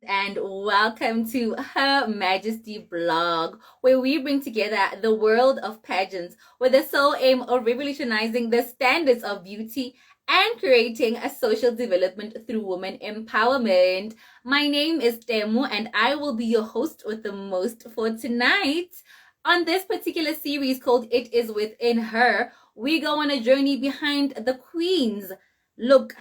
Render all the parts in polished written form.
And welcome to Her Majesty blog, where we bring together the world of pageants with the sole aim of revolutionizing the standards of beauty and creating a social development through women empowerment. My name is Temu, and I will be your host with the most for tonight. On this particular series called It Is Within Her, we go on a journey behind the queens. Look,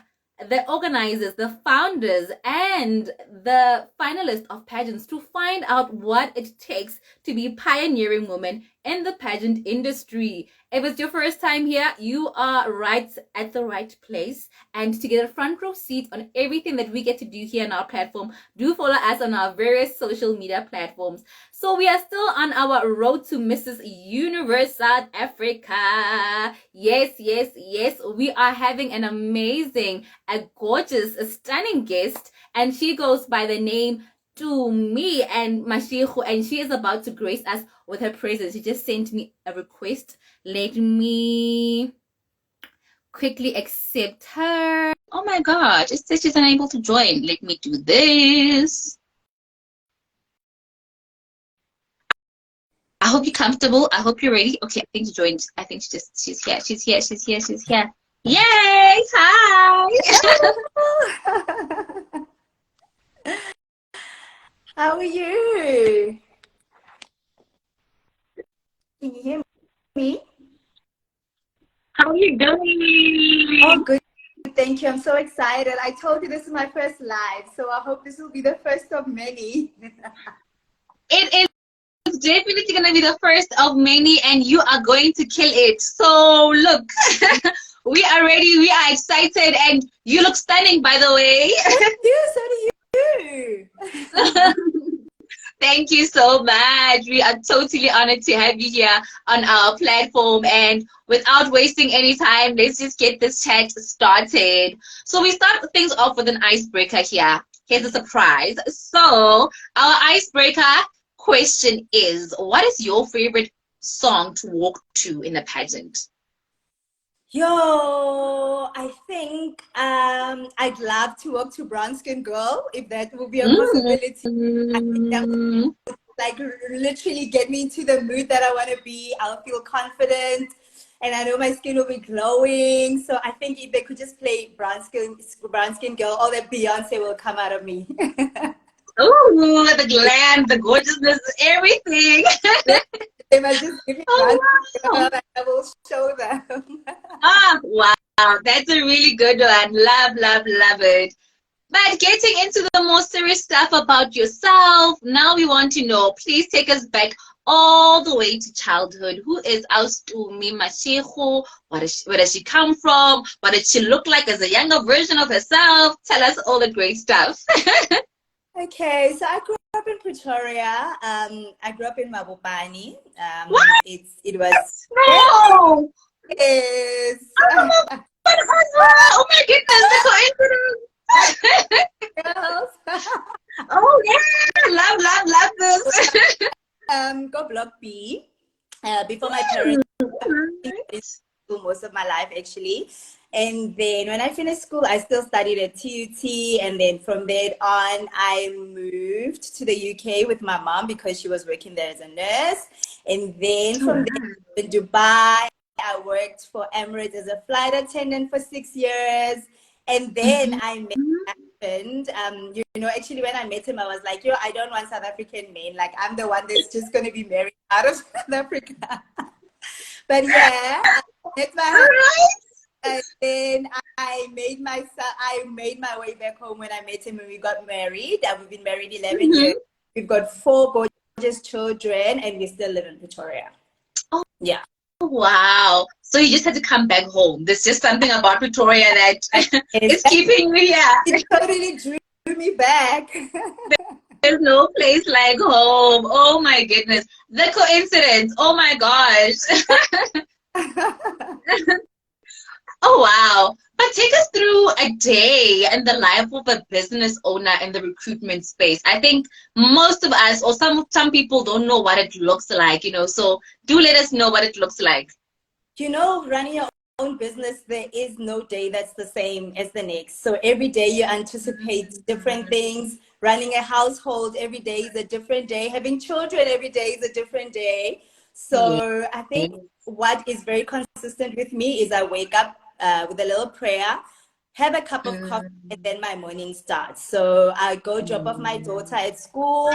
the organizers, the founders, and the finalists of pageants to find out what it takes to be pioneering women in the pageant industry. If it's your first time here, you are right at the right place. And to get a front row seat on everything that we get to do here on our platform, do follow us on our various social media platforms. So we are still on our road to Mrs. Universe South Africa. Yes, yes, yes. We are having an amazing, a gorgeous, a stunning guest, and she goes by the name Tumie Matshego, and she is about to grace us with her presence. She just sent me a request. Let me quickly accept her. Oh my God, it says she's unable to join. Let me do this. I hope you're comfortable. I hope you're ready. Okay, I think she joined. I think she's here. She's here. She's here. She's here. Yay! Hi! How are you? Can you hear me? How are you doing? Oh, good. Thank you. I'm so excited. I told you this is my first live, so I hope this will be the first of many. It is definitely going to be the first of many, and you are going to kill it. So, look, we are ready. We are excited, and you look stunning, by the way. Thank you. So do you. Thank you so much. We are totally honored to have you here on our platform. And without wasting any time, let's just get this chat started. So we start things off with an icebreaker here. Here's a surprise. So our icebreaker question is, what is your favorite song to walk to in a pageant? Yo, I think I'd love to walk to Brown Skin Girl if that will be a possibility. I think that would like literally get me into the mood that I want to be. I'll feel confident, and I know my skin will be glowing. So I think if they could just play Brown Skin Girl, all that Beyonce will come out of me. Oh, the glam, the gorgeousness, everything. They must just give me Oh, Brown wow. Skin Girl, and I will show them. Ah, wow. That's a really good one. Love, love, love it. But getting into the more serious stuff about yourself, now we want to know, please take us back all the way to childhood. Who is Tumie Matshego? Where does she come from? What did she look like as a younger version of herself? Tell us all the great stuff. Okay, so I grew up in Pretoria. I grew up in Mabopane. What? It was No! yes. Oh my goodness, the coincidence! Girls. Oh yeah, love this. Go Block B. Before my parents school most of my life actually. And then when I finished school, I still studied at TUT. And then from there on, I moved to the UK with my mom because she was working there as a nurse. And then from there in Dubai, I worked for Emirates as a flight attendant for 6 years. And then I met my husband. Actually, when I met him, I was like, I don't want South African men. Like, I'm the one that's just going to be married out of South Africa. But yeah, I met my husband. And then I made my way back home when I met him and we got married. We've been married 11 years. We've got 4 gorgeous children and we still live in Pretoria. Oh, yeah. Wow. So you just had to come back home. There's just something about Pretoria that is keeping me here. It totally drew me back. There's no place like home. Oh my goodness. The coincidence. Oh my gosh. Oh, wow. But take us through a day in the life of a business owner in the recruitment space. I think most of us, or some people don't know what it looks like, so do let us know what it looks like. Running your own business, there is no day that's the same as the next. So every day you anticipate different things. Running a household every day is a different day. Having children every day is a different day. So I think what is very consistent with me is I wake up with a little prayer, have a cup of coffee, and then my morning starts. So I go drop off my daughter at school,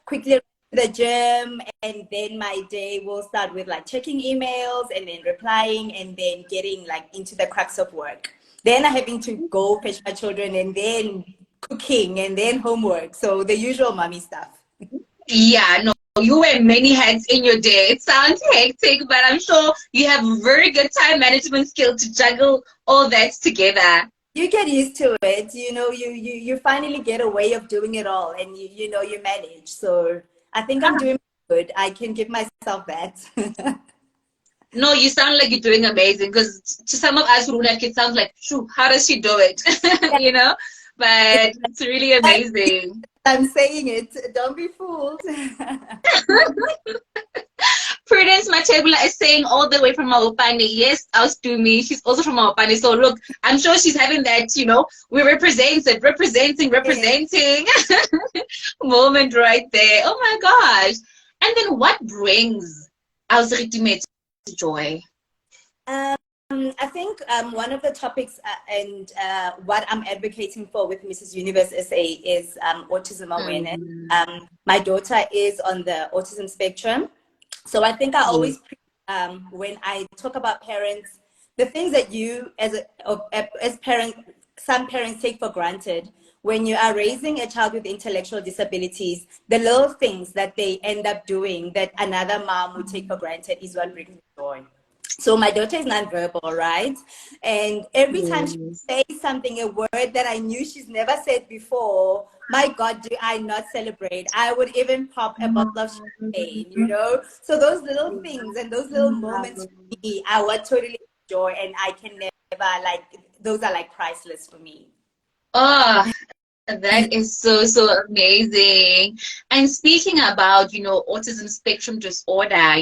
quickly the gym, and then my day will start with like checking emails and then replying and then getting like into the crux of work. Then I'm having to go fetch my children and then cooking and then homework. So the usual mommy stuff. Yeah, no, you wear many hats in your day. It sounds hectic, but I'm sure you have very good time management skill to juggle all that together. You get used to it. You finally get a way of doing it all, and you manage. So I think I'm doing good. I can give myself that. No, you sound like you're doing amazing, because to some of us who don't have kids, sounds like, shoo, how does she do it? You know? But it's really amazing. I'm saying it. Don't be fooled. Prudence Matshego is saying all the way from Maopane. Yes, us to me. She's also from Maopane. So look, I'm sure she's having that, we're representing moment right there. Oh my gosh. And then what brings our ultimate joy? I think one of the topics and what I'm advocating for with Mrs. Universe SA is autism awareness. My daughter is on the autism spectrum. So I think I always, when I talk about parents, the things that you as parents, some parents take for granted, when you are raising a child with intellectual disabilities, the little things that they end up doing that another mom would take for granted is what brings me joy. So my daughter is nonverbal, right? And every time she says something, a word that I knew she's never said before, my God, do I not celebrate? I would even pop a bottle of champagne, So those little things and those little moments for me are what totally joy, and I can never, those are like priceless for me. Oh, that is so amazing. And speaking about, autism spectrum disorder,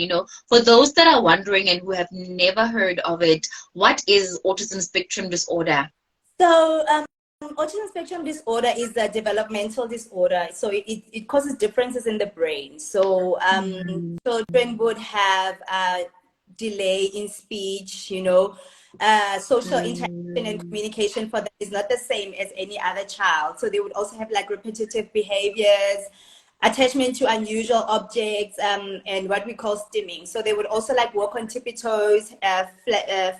for those that are wondering and who have never heard of it, what is autism spectrum disorder? So, autism spectrum disorder is a developmental disorder. So it causes differences in the brain. So children would have a delay in speech, social interaction and communication for them is not the same as any other child. So they would also have like repetitive behaviors, attachment to unusual objects, and what we call stimming. So they would also like walk on tippy toes,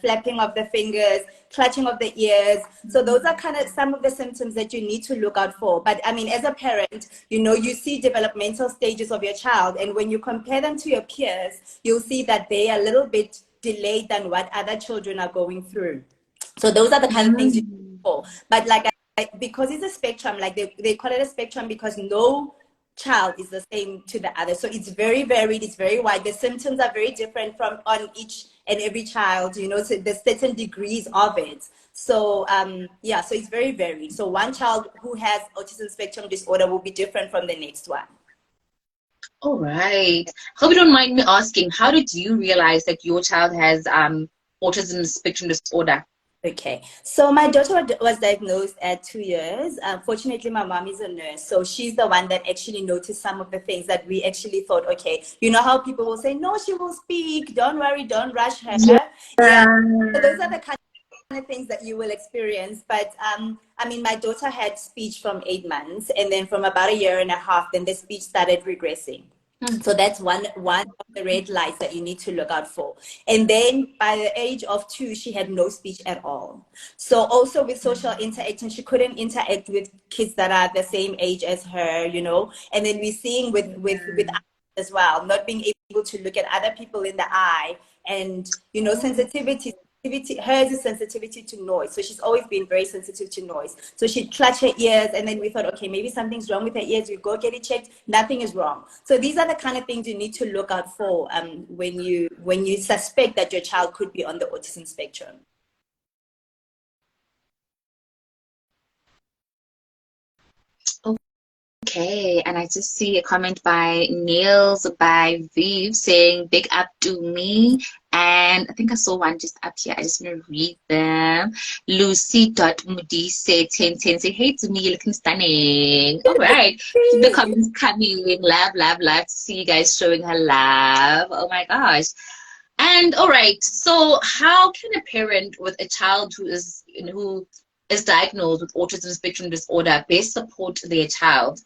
flapping of the fingers, clutching of the ears. So those are kind of some of the symptoms that you need to look out for. But I mean, as a parent, you see developmental stages of your child, and when you compare them to your peers, you'll see that they are a little bit delayed than what other children are going through. So those are the kind of things you look for. But because it's a spectrum, like they call it a spectrum because no child is the same to the other. So it's very varied, it's very wide. The symptoms are very different on each and every child, so there's certain degrees of it. So so it's very varied. So one child who has autism spectrum disorder will be different from the next one. All right. Hope you don't mind me asking, how did you realize that your child has autism spectrum disorder? Okay, so my daughter was diagnosed at 2 years. Fortunately, my mom is a nurse, so she's the one that actually noticed some of the things that we actually thought, okay, you know how people will say, no, she will speak, don't worry, don't rush her. Yeah. So those are the kind of things that you will experience. But I mean, my daughter had speech from 8 months, and then from about 1.5 years, then the speech started regressing. So that's one of the red lights that you need to look out for. And then by the age of 2, she had no speech at all. So also with social interaction, she couldn't interact with kids that are the same age as her, And then we're seeing with as well, not being able to look at other people in the eye, and sensitivity. Hers is sensitivity to noise, so she's always been very sensitive to noise. So she'd clutch her ears, and then we thought, okay, maybe something's wrong with her ears. We go get it checked. Nothing is wrong. So these are the kind of things you need to look out for when you suspect that your child could be on the autism spectrum. Okay, and I just see a comment by Niels by Viv saying big up to me. And I think I saw one just up here. I just want to read them. Lucy.mudi said 1010 say, hey to me, you're looking stunning. All right. Keep the comments coming. Love, love, love to see you guys showing her love. Oh my gosh. And all right, so how can a parent with a child who is diagnosed with autism spectrum disorder best support their child?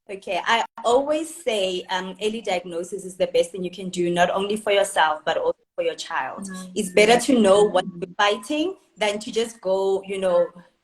Okay, I always say early diagnosis is the best thing you can do, not only for yourself, but also for your child. It's better to know what you're fighting than to just go,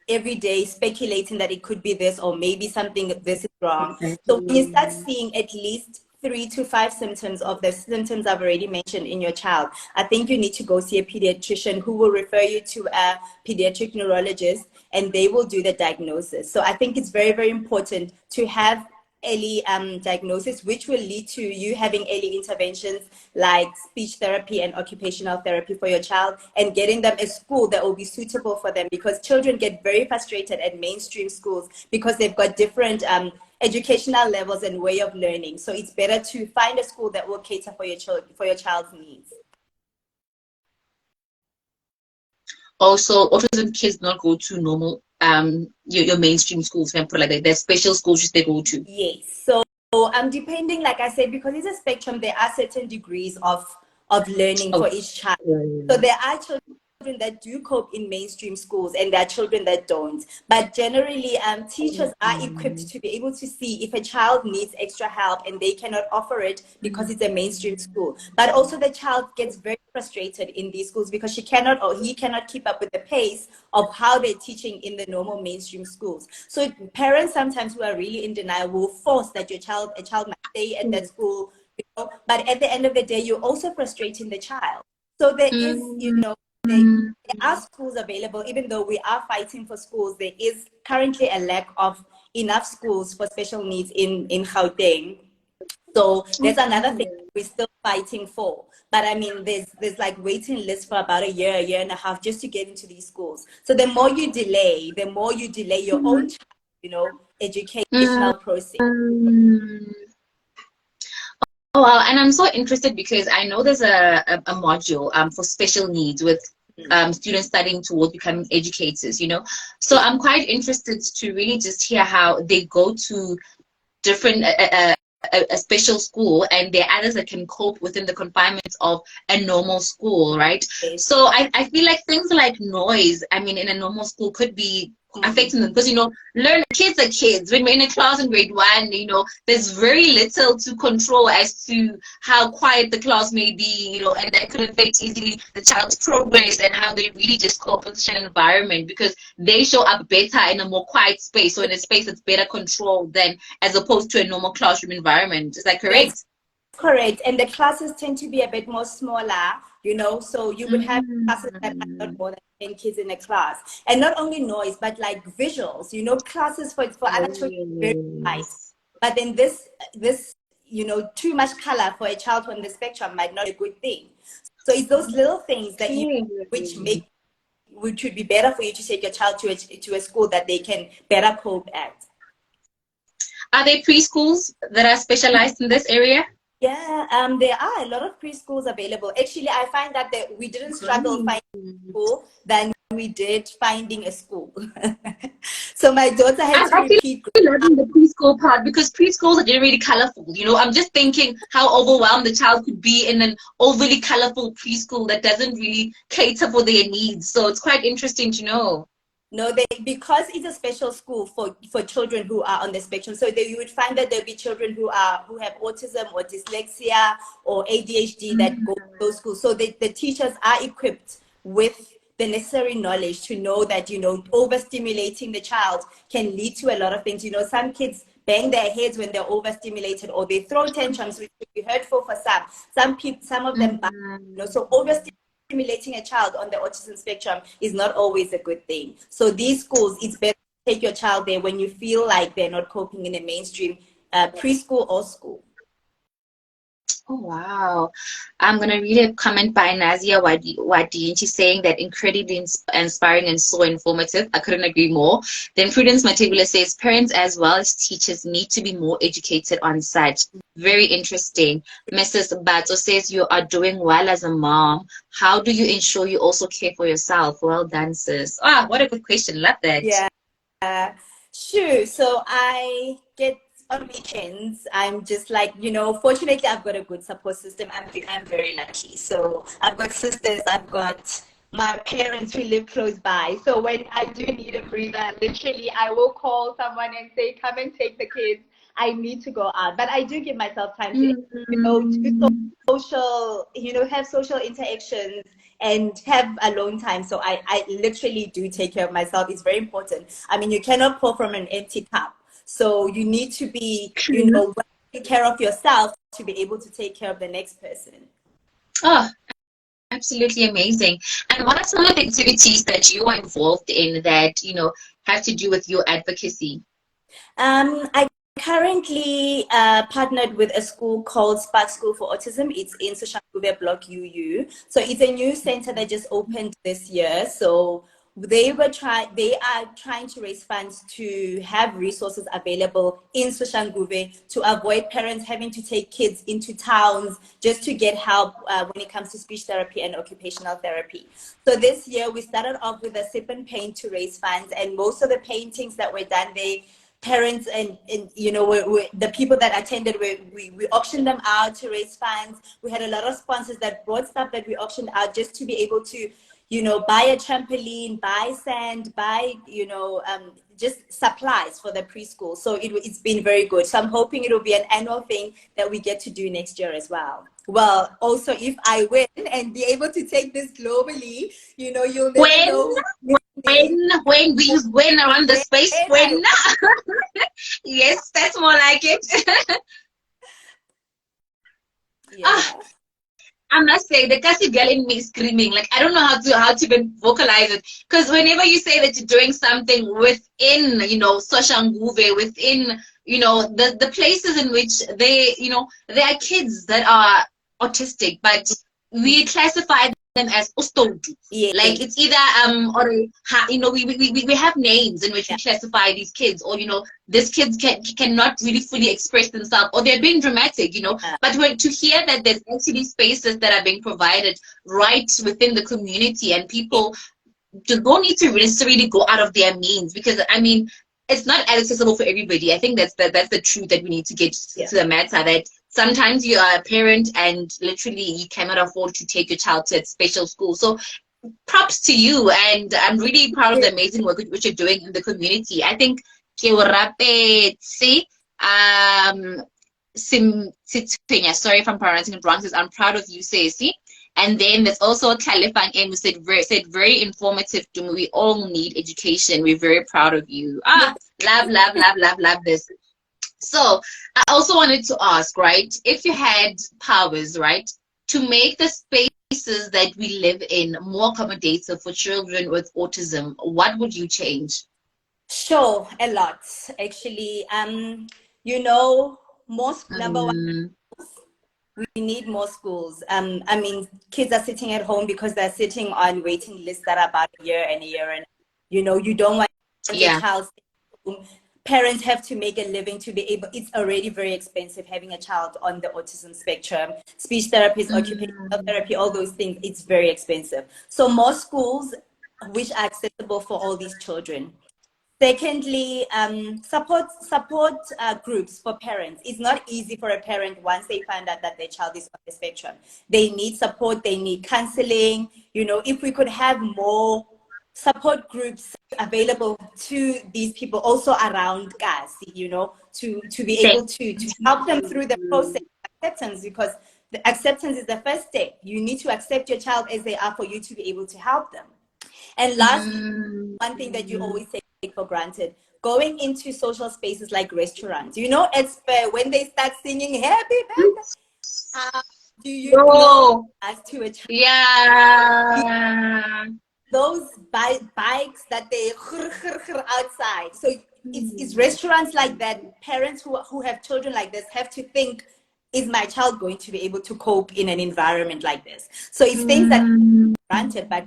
every day speculating that it could be this or maybe something this is wrong. So when you start seeing at least 3 to 5 symptoms of the symptoms I've already mentioned in your child, I think you need to go see a pediatrician who will refer you to a pediatric neurologist, and they will do the diagnosis. So I think it's very, very important to have early diagnosis, which will lead to you having early interventions like speech therapy and occupational therapy for your child, and getting them a school that will be suitable for them, because children get very frustrated at mainstream schools because they've got different educational levels and way of learning. So it's better to find a school that will cater for your child's needs. Also, autism kids not go to normal your mainstream schools, can put like that. There's special schools which they go to. Yes. So depending, like I said, because it's a spectrum, there are certain degrees of learning for each child. So there are children that do cope in mainstream schools, and there are children that don't. But generally, teachers are equipped to be able to see if a child needs extra help and they cannot offer it because it's a mainstream school. But also the child gets very frustrated in these schools because she cannot or he cannot keep up with the pace of how they're teaching in the normal mainstream schools. So parents sometimes who are really in denial will force that a child might stay at that school, but at the end of the day, you're also frustrating the child. So there is, there are schools available. Even though we are fighting for schools, there is currently a lack of enough schools for special needs in Gauteng. So there's another thing we're still fighting for. But I mean, there's like waiting lists for about a year and a half just to get into these schools. So the more you delay your own child, educational process. Oh, wow. And I'm so interested because I know there's a module for special needs with students studying towards becoming educators, So I'm quite interested to really just hear how they go to different a special school, and there are others that can cope within the confinements of a normal school, right? So I feel like things like noise, I mean, in a normal school could be affecting them because, kids are kids. When we're in a class in grade 1, there's very little to control as to how quiet the class may be, and that could affect easily the child's progress and how they really just cope with such an environment, because they show up better in a more quiet space, so in a space that's better controlled than as opposed to a normal classroom environment. Is that correct? That's correct. And the classes tend to be a bit more smaller, so you would have classes that are not more than 10 kids in a class. And not only noise, but like visuals, classes for other children very nice. But then this, too much color for a child on the spectrum might not be a good thing. So it's those little things that which would be better for you to take your child to a school that they can better cope at. Are there preschools that are specialized in this area? Yeah, there are a lot of preschools available. Actually, I find that we didn't struggle finding a school than we did finding a school. So my daughter had to repeat. I'm loving the preschool part because preschools are generally colorful. I'm just thinking how overwhelmed the child could be in an overly colorful preschool that doesn't really cater for their needs. So it's quite interesting to know. No, because it's a special school for children who are on the spectrum. So you would find that there'll be children who have autism or dyslexia or ADHD that go to those schools. So the teachers are equipped with the necessary knowledge to know that, overstimulating the child can lead to a lot of things. Some kids bang their heads when they're overstimulated, or they throw tantrums, which would be hurtful for some. Some of them, so overstimulating a child on the autism spectrum is not always a good thing. So these schools, it's better to take your child there when you feel like they're not coping in a mainstream preschool or school. Oh, wow. I'm going to read a comment by Nazia Wadi, and she's saying that incredibly inspiring and so informative. I couldn't agree more. Then Prudence Matebula says parents as well as teachers need to be more educated on such. Very interesting. Mrs. Bato says you are doing well as a mom. How do you ensure you also care for yourself? Well done, sis. Ah, what a good question. Love that. Yeah. Sure. So I get on weekends. I'm just like, fortunately I've got a good support system. I'm very lucky. So I've got sisters, I've got my parents who live close by. So when I do need a breather, literally I will call someone and say, come and take the kids. I need to go out. But I do give myself time to, do social, have social interactions and have alone time. So I literally do take care of myself. It's very important. I mean, you cannot pour from an empty cup. So you need to be, take care of yourself to be able to take care of the next person. Oh, absolutely amazing. And what are some of the activities that you are involved in that, have to do with your advocacy? I currently partnered with a school called Spark School for Autism. It's in Soshanguve Block UU. So it's a new center that just opened this year. So they are trying to raise funds to have resources available in Soshanguve to avoid parents having to take kids into towns just to get help when it comes to speech therapy and occupational therapy. So this year we started off with a sip and paint to raise funds, and most of the paintings that were done, parents and the people that attended, we auctioned them out to raise funds. We had a lot of sponsors that brought stuff that we auctioned out just to be able to buy a trampoline, buy sand, buy just supplies for the preschool. So it's been very good. So I'm hoping it'll be an annual thing that we get to do next year as well. Well, also if I win and be able to take this globally, you'll never know. When we use when around the space, when yes, that's more like it. Yeah. I must say the Kasi girl in me is screaming. Like I don't know how to even vocalize it. Because whenever you say that you're doing something within, Soshanguve, within, the places in which there are kids that are autistic, but we classify them as ustodu. Yeah. Like it's either or we have names in which we classify these kids, or these kids cannot really fully express themselves, or they're being dramatic, but to hear that there's actually spaces that are being provided right within the community, and people don't need to necessarily go out of their means, because I mean it's not accessible for everybody. I think that's the truth that we need to get to the matter, that sometimes you are a parent and literally you cannot afford to take your child to a special school. So props to you, and I'm really proud of the amazing work which you're doing in the community. I think sorry if I'm pronouncing it wrong, says I'm proud of you, Ceci. And then there's also Kalifang M who said very informative to me. We all need education. We're very proud of you. Love this. So I also wanted to ask, right, if you had powers, right, to make the spaces that we live in more accommodative for children with autism, what would you change? Sure, a lot actually. Number one, we need more schools. I mean, kids are sitting at home because they're sitting on waiting lists that are about a year, and you don't want your child home. Parents have to make a living to be able. It's already very expensive having a child on the autism spectrum. Speech therapists, occupational therapy, all those things, it's very expensive. So more schools which are accessible for all these children. Secondly, support groups for parents. It's not easy for a parent once they find out that their child is on the spectrum. They need support, they need counseling. If we could have more support groups available to these people also around us, to be able to help them through the process of acceptance, because the acceptance is the first step. You need to accept your child as they are for you to be able to help them. And lastly, one thing that you always take for granted, going into social spaces like restaurants, when they start singing happy birthday, do you know as to a child? Yeah. Those bikes that they outside. So it's restaurants like that. Parents who have children like this have to think is my child going to be able to cope in an environment like this? So it's things that are granted, but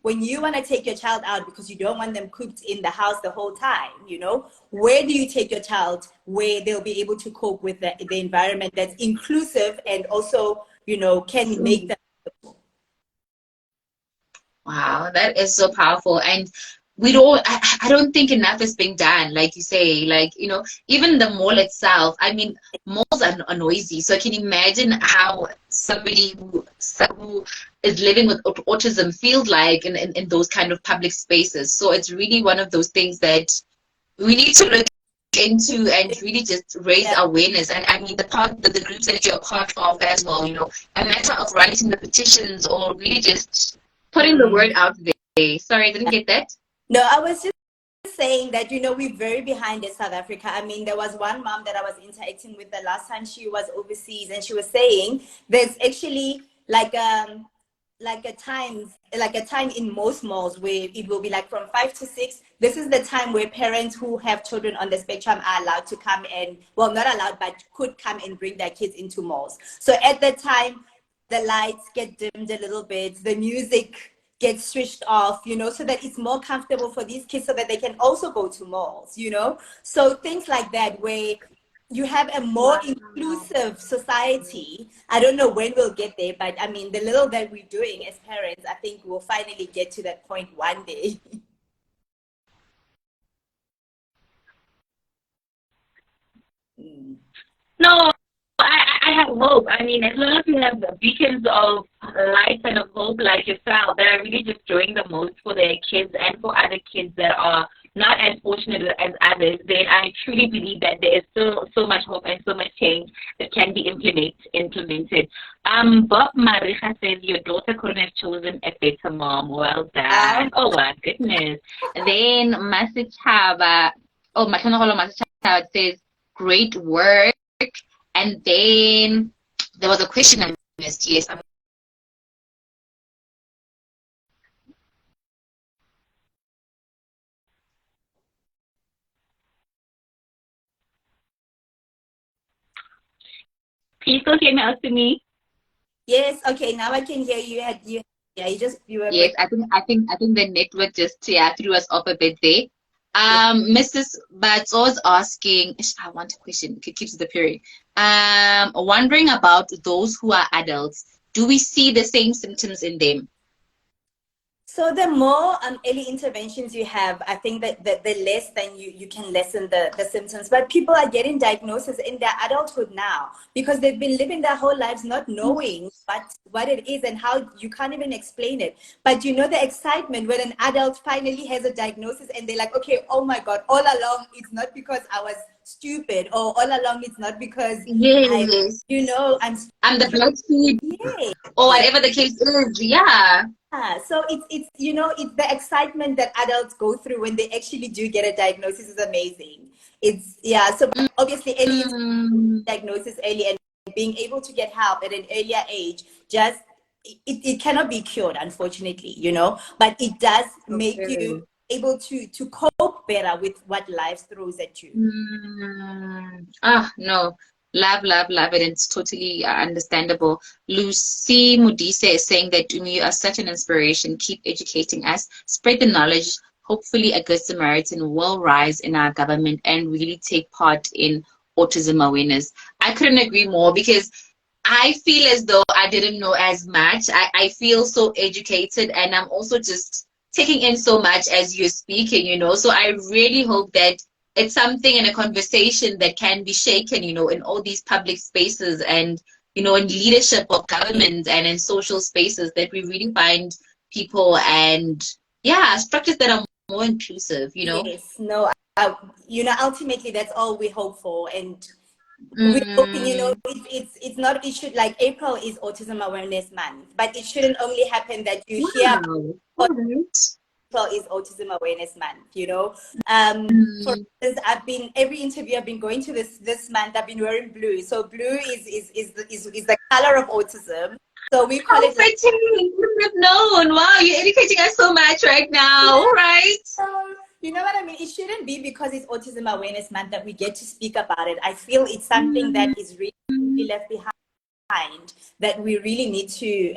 when you want to take your child out because you don't want them cooped in the house the whole time, you know, where do you take your child where they'll be able to cope with the environment that's inclusive and also, you know, can make them. Wow, that is so powerful. And we don't, I don't think enough is being done, like you say, like, you know, even the mall itself. I mean, malls are noisy. So I can imagine how somebody who is living with autism feels like in those kind of public spaces. So it's really one of those things that we need to look into and really just raise awareness. And I mean, the groups that you're a part of as well, you know, a matter of writing the petitions or really just putting the word out there. Sorry, I didn't get that. No, I was just saying that, you know, we're very behind in South Africa. I mean, there was one mom that I was interacting with the last time she was overseas, and she was saying there's actually like a time in most malls where it will be like from 5 to 6. This is the time where parents who have children on the spectrum are allowed to come and, well, not allowed, but could come and bring their kids into malls. So at that time, the lights get dimmed a little bit, the music gets switched off, you know, so that it's more comfortable for these kids so that they can also go to malls, you know. So things like that where you have a more inclusive society. I don't know when we'll get there, but I mean, the little that we're doing as parents, I think we'll finally get to that point one day. No, I have hope. I mean, as long as you have the beacons of life and of hope like yourself that are really just doing the most for their kids and for other kids that are not as fortunate as others, then I truly believe that there is still so much hope and so much change that can be implemented. Bob Maricha says your daughter couldn't have chosen a better mom. Well done. Oh my goodness. Then Masichaba, Masichaba says, great work. And then there was a question I missed. Yes. Can you still hear me out to me? Yes. Okay. Now I can hear you. You were. Yes. I think the network just threw us off a bit there. Mrs. Batso's asking, I want a question, it keeps the period. Wondering about those who are adults. Do we see the same symptoms in them? So the more early interventions you have, I think that the less then you can lessen the symptoms. But people are getting diagnoses in their adulthood now because they've been living their whole lives not knowing what it is and how you can't even explain it. But you know the excitement when an adult finally has a diagnosis and they're like, okay, oh my God, all along it's not because I was stupid, or all along it's not because I'm the blood seed, or whatever the case is. So it's the excitement that adults go through when they actually do get a diagnosis is amazing. So obviously early diagnosis early and being able to get help at an earlier age, just it cannot be cured, unfortunately, you know, but it does make you able to cope better with what life throws at you. No. Love it. It's totally understandable. Lucy Mudise is saying that you are such an inspiration. Keep educating us. Spread the knowledge. Hopefully a good Samaritan will rise in our government and really take part in autism awareness. I couldn't agree more because I feel as though I didn't know as much. I feel so educated and I'm also just taking in so much as you're speaking, you know. So I really hope that it's something in a conversation that can be shaken, you know, in all these public spaces and, you know, in leadership of governments and in social spaces, that we really find people and, structures that are more inclusive, you know. Yes, no, ultimately that's all we hope for. And we're hoping, you know, it's not, it should, like April is Autism Awareness Month, but it shouldn't only happen that you hear April is Autism Awareness Month, you know. For instance, every interview I've been going to this month, I've been wearing blue. So blue is the color of autism. So we call it. You wouldn't have known. Wow, you're educating us so much right now. All right. You know what I mean? It shouldn't be because it's Autism Awareness Month that we get to speak about it. I feel it's something that is really be left behind that we really need to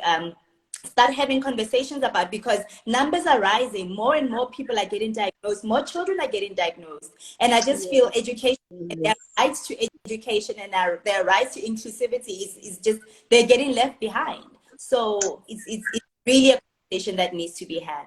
start having conversations about, because numbers are rising. More and more people are getting diagnosed. More children are getting diagnosed. And I just feel education, their rights to education and their rights to inclusivity is just, they're getting left behind. So it's really a conversation that needs to be had.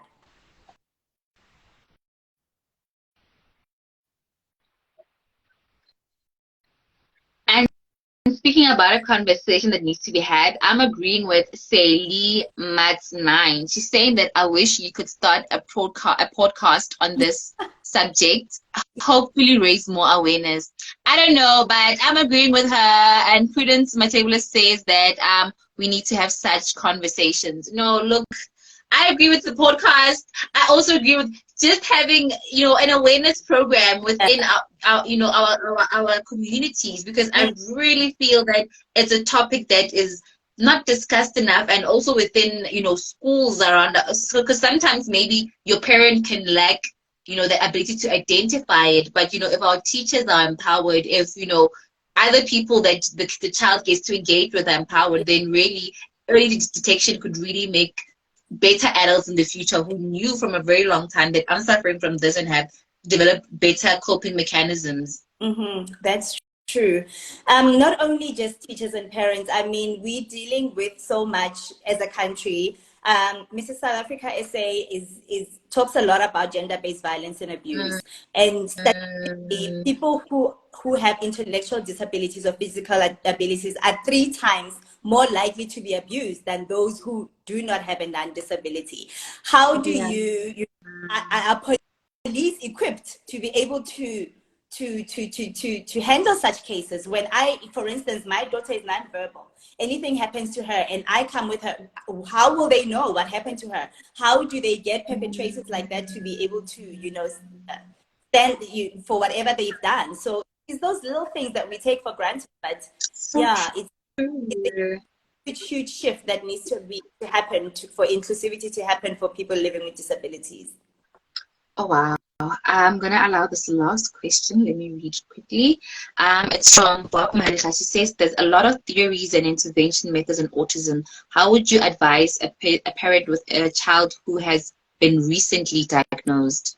Speaking about a conversation that needs to be had, I'm agreeing with Lee Matz9. She's saying that I wish you could start a podcast on this subject, hopefully raise more awareness. I don't know, but I'm agreeing with her. And Prudence Matshego says that we need to have such conversations. No, look, I agree with the podcast. I also agree with just having, an awareness program within our communities, because I really feel that it's a topic that is not discussed enough, and also within, schools around us. Because sometimes maybe your parent can lack, the ability to identify it. But, if our teachers are empowered, if, other people that the child gets to engage with are empowered, then really early detection could really make better adults in the future who knew from a very long time that I'm suffering from this and have developed better coping mechanisms. That's true. Not only just teachers and parents. I mean, we're dealing with so much as a country. Mrs. South Africa SA talks a lot about gender-based violence and abuse, and people who have intellectual disabilities or physical abilities are 3 times more likely to be abused than those who do not have a non-disability. How do are police equipped to be able to handle such cases? When for instance, my daughter is non-verbal. Anything happens to her and I come with her, how will they know what happened to her? How do they get perpetrators like that to be able to, stand for whatever they've done? So it's those little things that we take for granted, but it's a huge shift that needs to happen for inclusivity to happen for people living with disabilities. Oh, wow. I'm going to allow this last question. Let me read it quickly. It's from Bob Maricha. She says, there's a lot of theories and intervention methods in autism. How would you advise a parent with a child who has been recently diagnosed?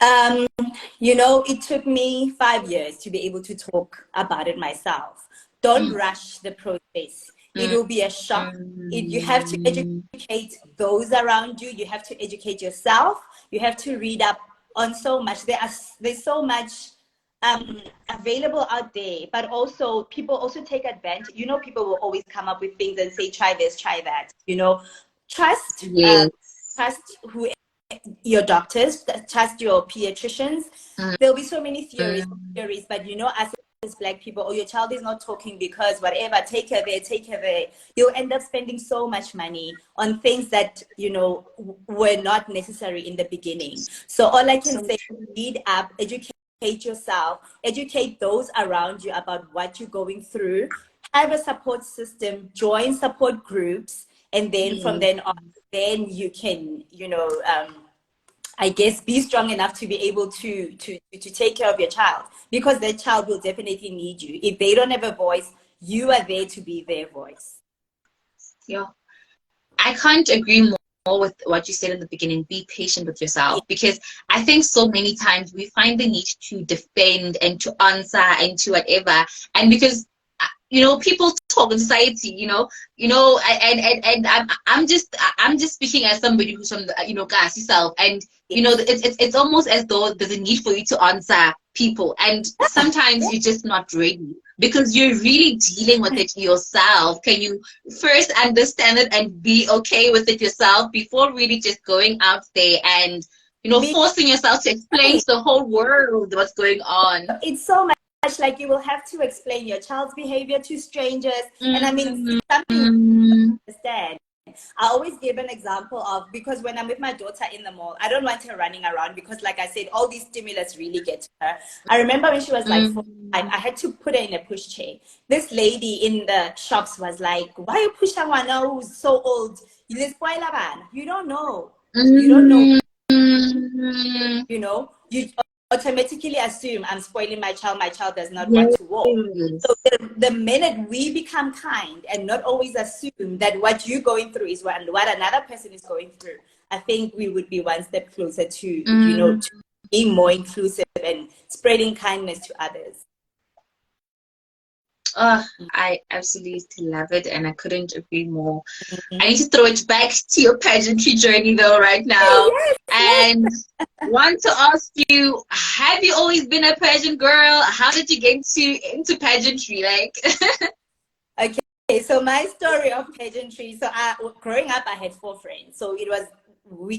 It took me 5 years to be able to talk about it myself. Don't rush the process. It will be a shock. You have to educate those around you. You have to educate yourself. You have to read up on so much. There's so much available out there, but also people also take advantage. People will always come up with things and say, try this, try that. Trust who your doctors, trust your pediatricians. There'll be so many theories, but as Black people, or your child is not talking because whatever, take her there. You'll end up spending so much money on things that were not necessary in the beginning. So all I can say, read up, educate yourself, educate those around you about what you're going through, have a support system, join support groups, and then from then on, then you can I guess be strong enough to be able to take care of your child, because that child will definitely need you. If they don't have a voice, you are there to be their voice. Yeah, I can't agree more with what you said in the beginning. Be patient with yourself, because I think so many times we find the need to defend and to answer and to whatever, and because people talk in society, and I'm just speaking as somebody who's from the, Kasi South, and it's almost as though there's a need for you to answer people, and sometimes you're just not ready because you're really dealing with it yourself. Can you first understand it and be okay with it yourself before really just going out there and forcing yourself to explain to the whole world what's going on? It's so much like you will have to explain your child's behavior to strangers, and I mean something you understand. I always give an example of, because when I'm with my daughter in the mall, I don't want her running around because, like I said, all these stimulus really get to her. I remember when she was like 4, I had to put her in a pushchair. This lady in the shops was like, why you push someone who's so old? You don't know. You don't know. automatically assume I'm spoiling my child does not Yes. want to walk. So the minute we become kind and not always assume that what you're going through is what another person is going through, I think we would be one step closer to, you know, to being more inclusive and spreading kindness to others. Oh, I absolutely love it, and I couldn't agree more. I need to throw it back to your pageantry journey, though, right now. And want to ask you, have you always been a pageant girl? How did you get into pageantry? Like, Okay, so my story of pageantry. So growing up, I had 4 friends. So it was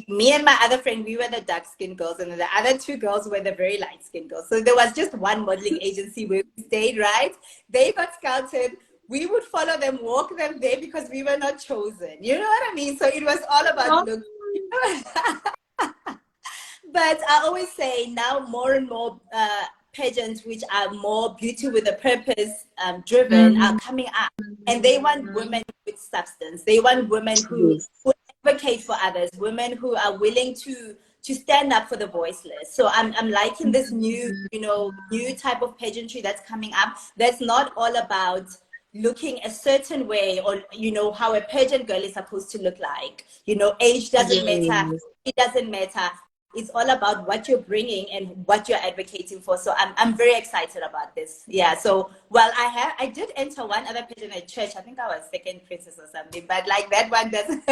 me and my other friend, we were the dark-skinned girls, and the other 2 girls were the very light-skinned girls. So there was just one modeling agency where we stayed, right? They got scouted. We would follow them, walk them there because we were not chosen. You know what I mean? So it was all about look. But I always say now more and more pageants which are more beauty with a purpose driven are coming up, and they want women with substance. They want women who advocate for others, women who are willing to stand up for the voiceless. So I'm liking this new type of pageantry that's coming up, that's not all about looking a certain way, or how a pageant girl is supposed to look like. Age doesn't matter, it doesn't matter. It's all about what you're bringing and what you're advocating for. So I'm very excited about this. Yeah. So I did enter one other pageant at church. I think I was second princess or something. But like that one doesn't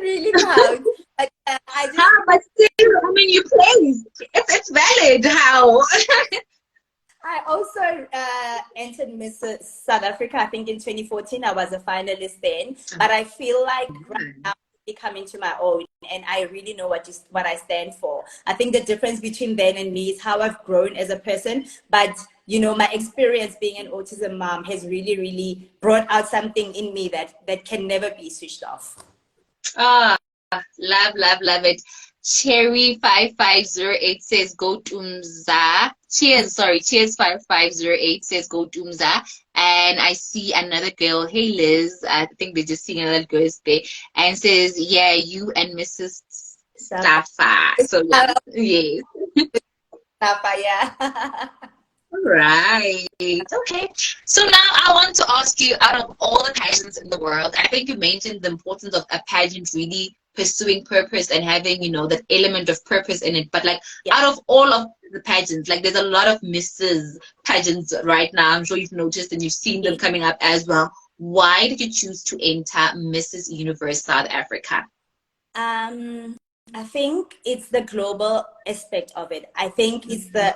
really count. But but still, I mean, you placed. It's valid. How? I also entered Miss South Africa. I think in 2014 I was a finalist then. But I feel like right now, coming to my own, and I really know what I stand for. I think the difference between then and me is how I've grown as a person, but my experience being an autism mom has really, really brought out something in me that can never be switched off. Love it. Cherry 5508 says go Tumza. Cheers 5508 says go Tumza. And I see another girl, hey Liz, I think they're just seeing another girl there, and says, yeah, you and Mrs. Staffa. So yes. Staffa, yeah. Right. Okay. So now I want to ask you, out of all the pageants in the world, I think you mentioned the importance of a pageant really pursuing purpose and having, that element of purpose in it. But out of all of the pageants, there's a lot of Mrs. pageants right now. I'm sure you've noticed and you've seen them coming up as well. Why did you choose to enter Mrs. Universe South Africa? I think it's the global aspect of it. I think it's the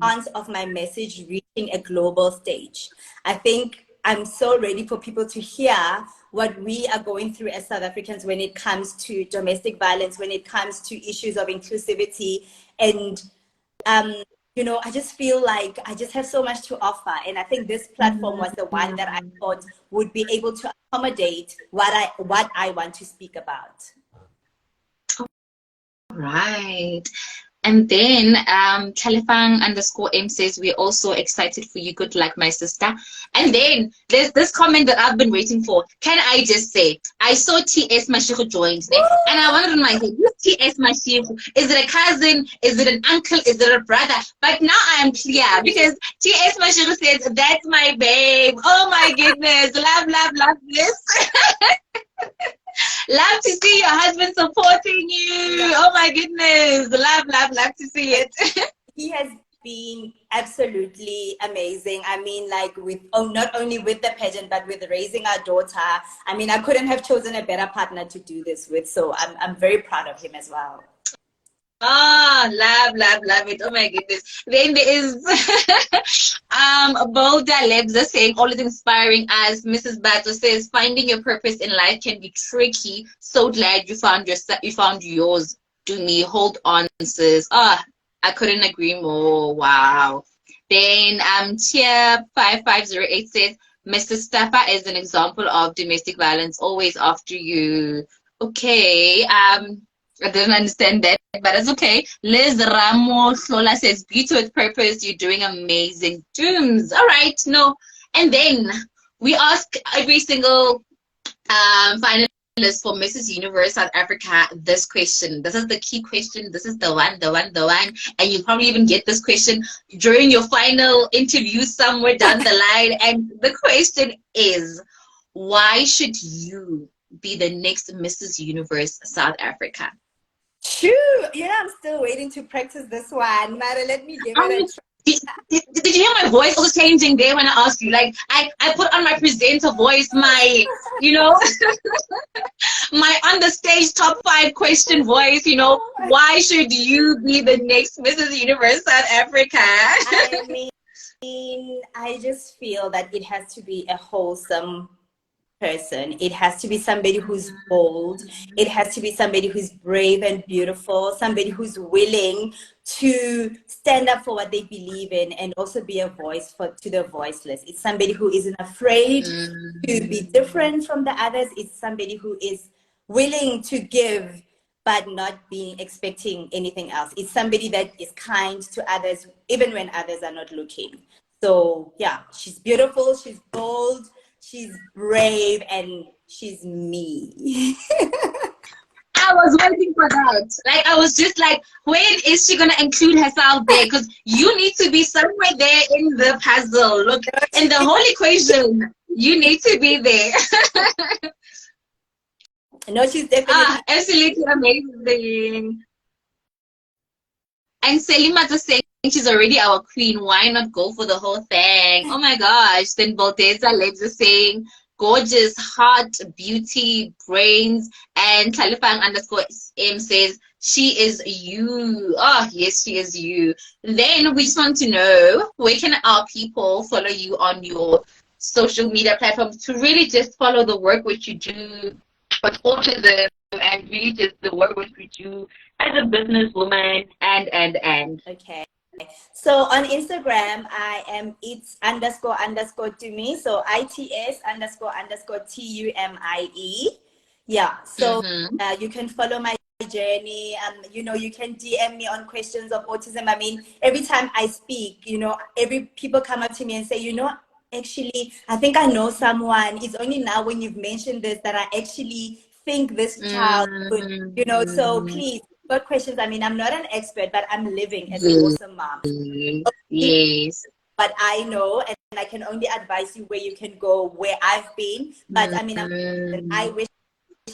chance of my message reaching a global stage. I think I'm so ready for people to hear what we are going through as South Africans when it comes to domestic violence, when it comes to issues of inclusivity. And, I just feel like I just have so much to offer. And I think this platform was the one that I thought would be able to accommodate what I want to speak about. Right. And then Kalifang_M says, we're also excited for you. Good luck, my sister. And then there's this comment that I've been waiting for. Can I just say, I saw T.S. Matshego joined, and I wondered in my head, who's T.S. Matshego? Is it a cousin? Is it an uncle? Is it a brother? But now I am clear, because T.S. Matshego says, that's my babe. Oh my goodness. Love this. Love to see your husband supporting you. Oh my goodness. Love to see it. He has been absolutely amazing. I mean, not only with the pageant, but with raising our daughter. I mean, I couldn't have chosen a better partner to do this with. So I'm very proud of him as well. Love it. Oh my goodness. Then there is Boda Lebza saying, always inspiring us. Mrs. Bato says, finding your purpose in life can be tricky. So glad you found yours. Tumie, hold on, sis. I couldn't agree more. Wow. Then Tier 5508 says, Mr. Staffa is an example of domestic violence, always after you. Okay. I didn't understand that, but it's okay. Liz Ramos Lola says, beauty with purpose, you're doing amazing. Dooms. All right, no. And then we ask every single finalist finalists for Mrs. Universe South Africa this question. This is the key question. This is the one. And you probably even get this question during your final interview somewhere down the line. And the question is, why should you be the next Mrs. Universe South Africa? True. I'm still waiting to practice this one. Mara, let me give it a try. Did you hear my voice also changing there when I asked you? Like, I put on my presenter voice, my, my on the stage top 5 question voice, why should you be the next Mrs. Universe South Africa? I mean, I just feel that it has to be a wholesome person. It has to be somebody who's bold. It has to be somebody who's brave and beautiful, somebody who's willing to stand up for what they believe in and also be a voice to the voiceless. It's somebody who isn't afraid to be different from the others. It's somebody who is willing to give but not being expecting anything else. It's somebody that is kind to others even when others are not looking. So yeah, she's beautiful, she's bold, she's brave, and she's me. I was waiting for that. Like, I was just like, when is she going to include herself there? Because you need to be somewhere there in the puzzle. Look, in the whole equation, you need to be there. No, she's definitely absolutely amazing. And Selima just saying she's already our queen. Why not go for the whole thing? Oh my gosh. Then Balteza Legs is saying, gorgeous, heart, beauty, brains. And Talifang _M says, she is you. Oh, yes, she is you. Then we just want to know, where can our people follow you on your social media platforms to really just follow the work which you do with autism and really just the work which we do as a businesswoman and. Okay. So on Instagram, I am its__Tumie. So ITS__TUMIE. Yeah. So you can follow my journey. You can DM me on questions of autism. I mean, every time I speak, people come up to me and say, actually, I think I know someone. It's only now when you've mentioned this that I actually think this child could, so please, got questions. I mean, I'm not an expert, but I'm living as an awesome mom. Yes. But I know, and I can only advise you where you can go, where I've been. But I mean, I wish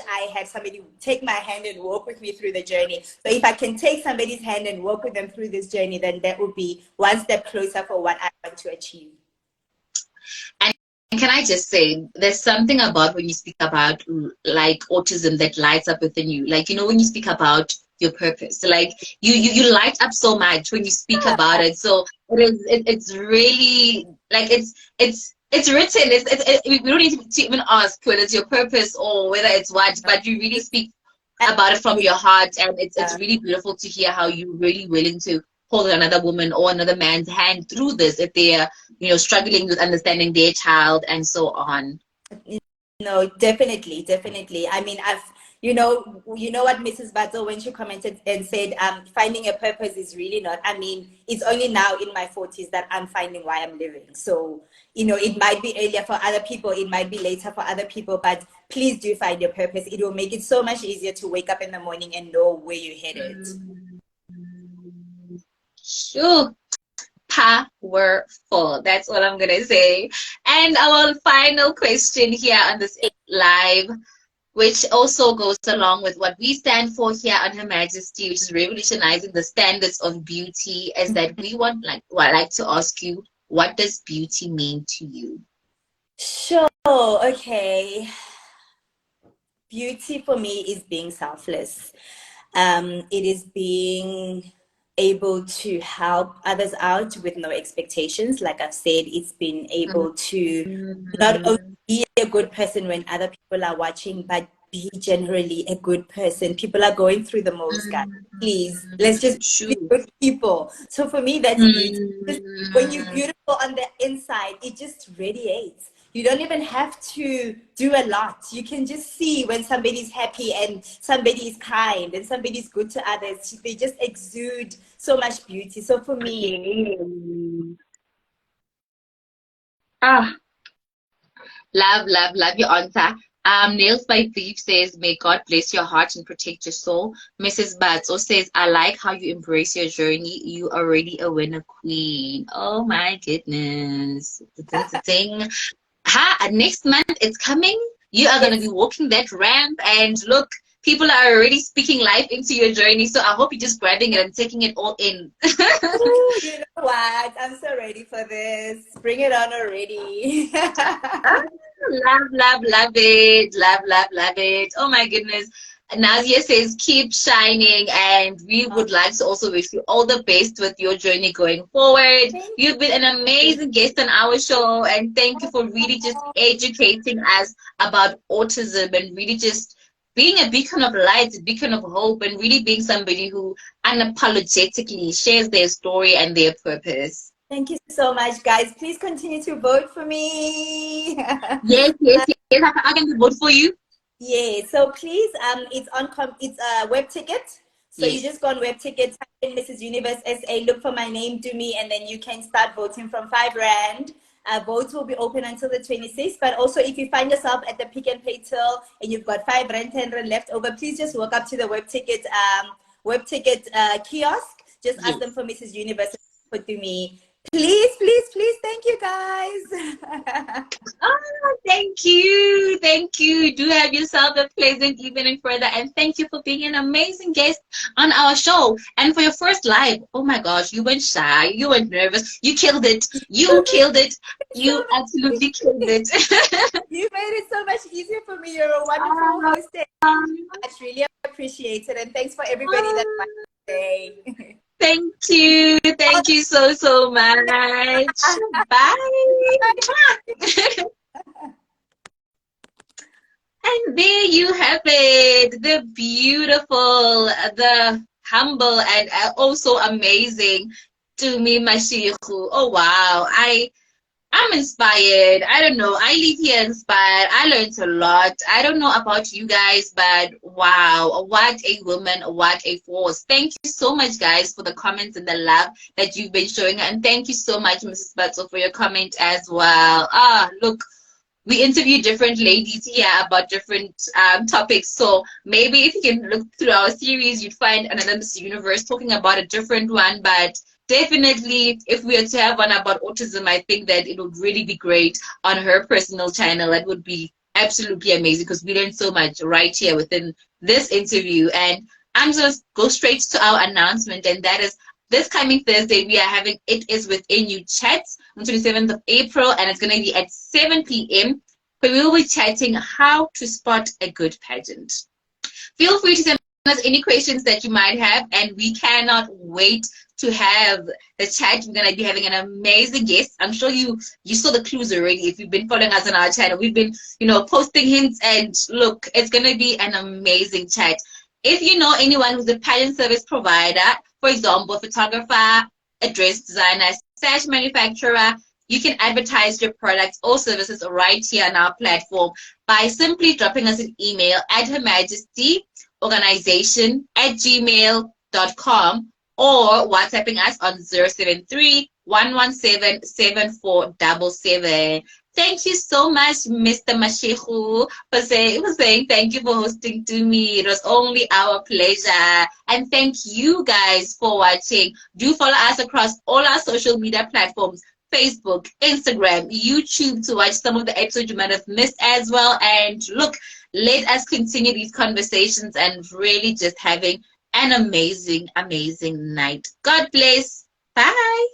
I had somebody take my hand and walk with me through the journey. So if I can take somebody's hand and walk with them through this journey, then that would be one step closer for what I want to achieve. And can I just say, there's something about when you speak about like autism that lights up within you. Like, when you speak about your purpose, like you light up so much when you speak about it. So it's really like it's written. We don't need to even ask whether it's your purpose or whether it's what, but you really speak about it from your heart, and it's really beautiful to hear how you're really willing to hold another woman or another man's hand through this if they're struggling with understanding their child and so on. No, definitely. I mean, you know what Mrs. Battle, when she commented and said, finding a purpose is really not, I mean, it's only now in my 40s that I'm finding why I'm living. So, it might be earlier for other people, it might be later for other people, but please do find your purpose. It will make it so much easier to wake up in the morning and know where you're headed. Sure. Powerful. That's all I'm gonna say. And our final question here on this live, which also goes along with what we stand for here on Her Majesty, which is revolutionizing the standards of beauty, is that we want, I'd like to ask you, what does beauty mean to you? Sure. Okay. Beauty for me is being selfless. It is being able to help others out with no expectations. Like I've said, it's been able to not only be a good person when other people are watching, but be generally a good person. People are going through the most, guys. Please, let's just be good people. So for me, that's beauty. When you're beautiful on the inside, it just radiates. You don't even have to do a lot. You can just see when somebody's happy and somebody is kind and somebody's good to others. They just exude so much beauty. So for me, love your answer. Nails by Thief says, may God bless your heart and protect your soul. Mrs. Batso says, I like how you embrace your journey. You already a winner queen. Oh my goodness. Ding. Ha, next month it's coming. You are going to be walking that ramp, and look, people are already speaking life into your journey. So I hope you're just grabbing it and taking it all in. Ooh, you know what? I'm so ready for this. Bring it on already. Love it. Love it. Oh my goodness. Nazia says, keep shining, and we would like to also wish you all the best with your journey going forward. You've been an amazing guest on our show, and thank you for really just educating us about autism and really just being a beacon of light, a beacon of hope, and really being somebody who unapologetically shares their story and their purpose. Thank you so much, guys. Please continue to vote for me. Yes. I can vote for you. Yeah, so please, it's a web ticket. So Yes. you just go on web ticket, type in Mrs. Universe SA, look for my name, Tumie, and then you can start voting from 5 Rand. Votes will be open until the 26th. But also, if you find yourself at the Pick and Pay till and you've got 5 Rand, 10 Rand left over, please just walk up to the web ticket kiosk. Just ask them for Mrs. Universe for Tumie. Please, thank you, guys. Oh, thank you. Do have yourself a pleasant evening further, and thank you for being an amazing guest on our show. And for your first live, oh my gosh, you weren't shy, you weren't nervous, you killed it. You absolutely killed it. You made it so much easier for me. You're a wonderful host. I really appreciate it, and thanks for everybody that watched today. Thank you so much. Bye. And there you have it, the beautiful, the humble, and also amazing Tumie Matshego. Oh wow, I'm inspired. I don't know. I leave here inspired. I learned a lot. I don't know about you guys, but wow, what a woman, what a force. Thank you so much, guys, for the comments and the love that you've been showing. And thank you so much, Mrs. Batso, for your comment as well. Look, we interview different ladies here about different topics. So maybe if you can look through our series, you'd find another Miss Universe talking about a different one. But definitely, if we were to have one about autism, I think that it would really be great on her personal channel. That would be absolutely amazing because we learned so much right here within this interview. And I'm just go straight to our announcement, and that is this coming Thursday, we are having It Is Within You chats on 27th of April, and it's going to be at 7 p.m. where we will be chatting how to spot a good pageant. Feel free to send us any questions that you might have, and we cannot wait to have the chat. We're going to be having an amazing guest. I'm sure you saw the clues already if you've been following us on our channel. We've been, posting hints, and look, it's going to be an amazing chat. If you know anyone who's a pageant service provider, for example, photographer, a dress designer, sash manufacturer, you can advertise your products or services right here on our platform by simply dropping us an email at Her Majesty Organization at gmail.com or WhatsApping us on 073-117-7477. Thank you so much, Mr. Matshego, for saying thank you for hosting Tumie. It was only our pleasure. And thank you guys for watching. Do follow us across all our social media platforms, Facebook, Instagram, YouTube, to watch some of the episodes you might have missed as well. And look, let us continue these conversations and really just having an amazing, amazing night. God bless. Bye.